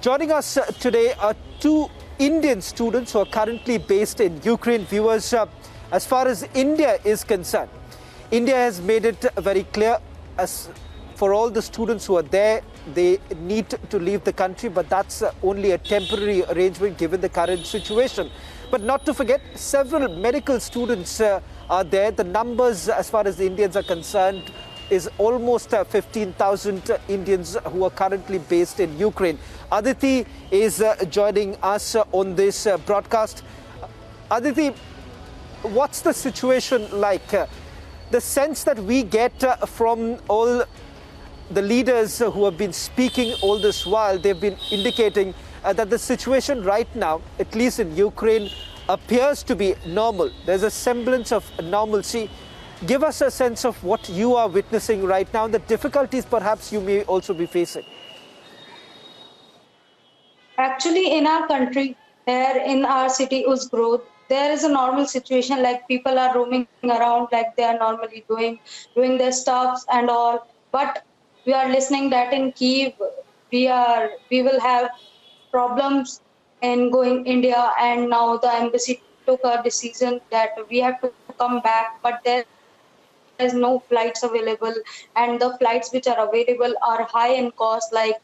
Joining us today are two Indian students who are currently based in Ukraine. Viewers, as far as India is concerned, India has made it very clear as for all the students who are there, they need to leave the country, but that's only a temporary arrangement given the current situation. But not to forget, several medical students are there. The numbers as far as the Indians are concerned is almost 15,000 Indians who are currently based in Ukraine. Aditi is joining us on this broadcast. Aditi, what's the situation like? The sense that we get from all the leaders who have been speaking all this while, they've been indicating that the situation right now, at least in Ukraine, appears to be normal. There's a semblance of normalcy. Give us a sense of what you are witnessing right now, the difficulties perhaps you may also be facing. Actually, in our country, here in our city, Uzgrowth, there is a normal situation, like people are roaming around like they are normally doing their stuffs and all. But we are listening that in Kiev, we will have problems in going India, and now the embassy took a decision that we have to come back, but there is no flights available, and the flights which are available are high in cost, like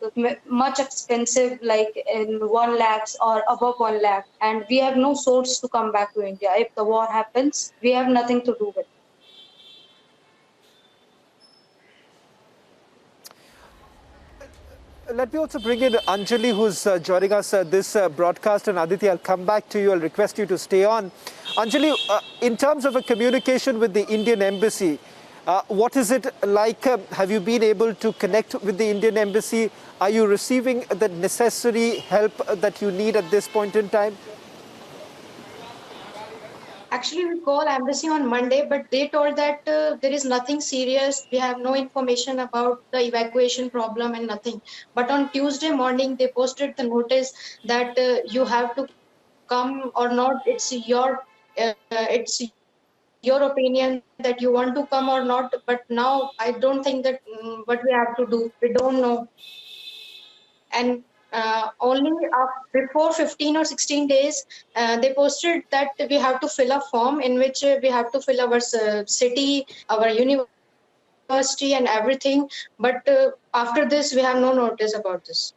much expensive, like in 1 lakhs or above 1 lakh, and we have no source to come back to India. If the war happens, we have nothing to do with it. Let me also bring in Anjali, who's joining us this broadcast, and Aditi, I'll come back to you. I'll request you to stay on. Anjali, in terms of a communication with the Indian embassy, what is it like? Have you been able to connect with the Indian embassy? Are you receiving the necessary help that you need at this point in time? Actually, we called embassy on Monday, but they told that there is nothing serious. We have no information about the evacuation problem and nothing. But on Tuesday morning, they posted the notice that you have to come or not. It's your opinion that you want to come or not. But now I don't think that what we have to do. We don't know. And only before 15 or 16 days, they posted that we have to fill a form in which we have to fill our city, our university and everything. But after this, we have no notice about this.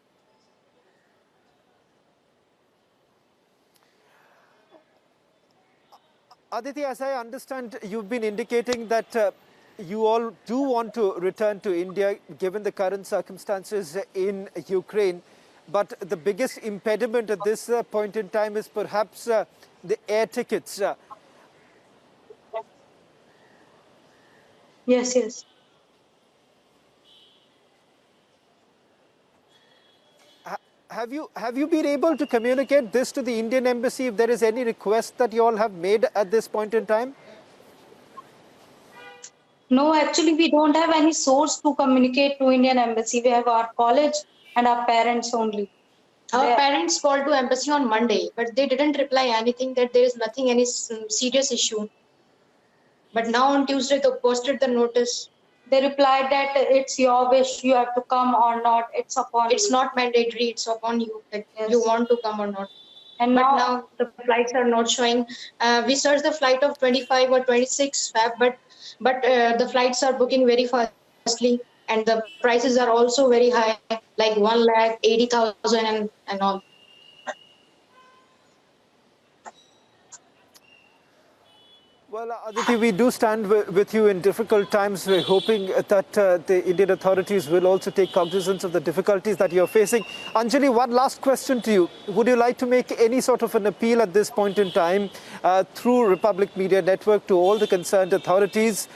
Aditi, as I understand, you've been indicating that you all do want to return to India given the current circumstances in Ukraine. But the biggest impediment at this point in time is perhaps the air tickets. Yes. Have you been able to communicate this to the Indian embassy if there is any request that you all have made at this point in time? No, actually, we don't have any source to communicate to Indian embassy. We have our college and our parents only. Our parents called to embassy on Monday, but they didn't reply anything, that there is nothing, any serious issue. But now on Tuesday, they posted the notice. They replied that it's your wish, you have to come or not. It's upon It's you. not mandatory, it's upon you that Yes. you want to come or not. And But now the flights are not showing. We searched the flight of 25 or 26 Feb, but the flights are booking very fastly, and the prices are also very high, like 1,80,000 and all. Well, Aditi, we do stand with you in difficult times. We're hoping that the Indian authorities will also take cognizance of the difficulties that you're facing. Anjali, one last question to you. Would you like to make any sort of an appeal at this point in time through Republic Media Network to all the concerned authorities?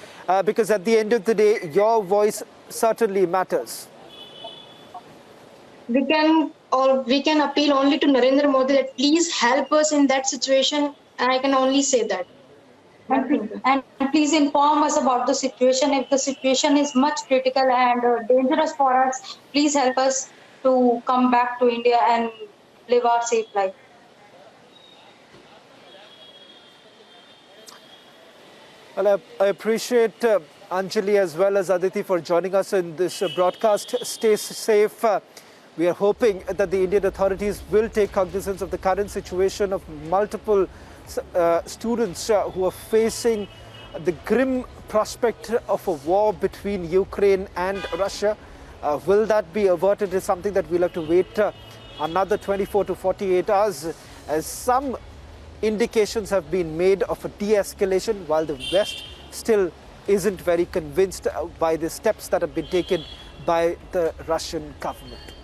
Because at the end of the day, your voice certainly matters. We can appeal only to Narendra Modi that please help us in that situation, and I can only say that. And please inform us about the situation. If the situation is much critical and dangerous for us, please help us to come back to India and live our safe life. Well, I appreciate Anjali as well as Aditi for joining us in this broadcast. Stay safe. We are hoping that the Indian authorities will take cognizance of the current situation of multiple students who are facing the grim prospect of a war between Ukraine and Russia. Will that be averted is something that we'll have to wait another 24 to 48 hours, as some indications have been made of a de-escalation, while the West still isn't very convinced by the steps that have been taken by the Russian government.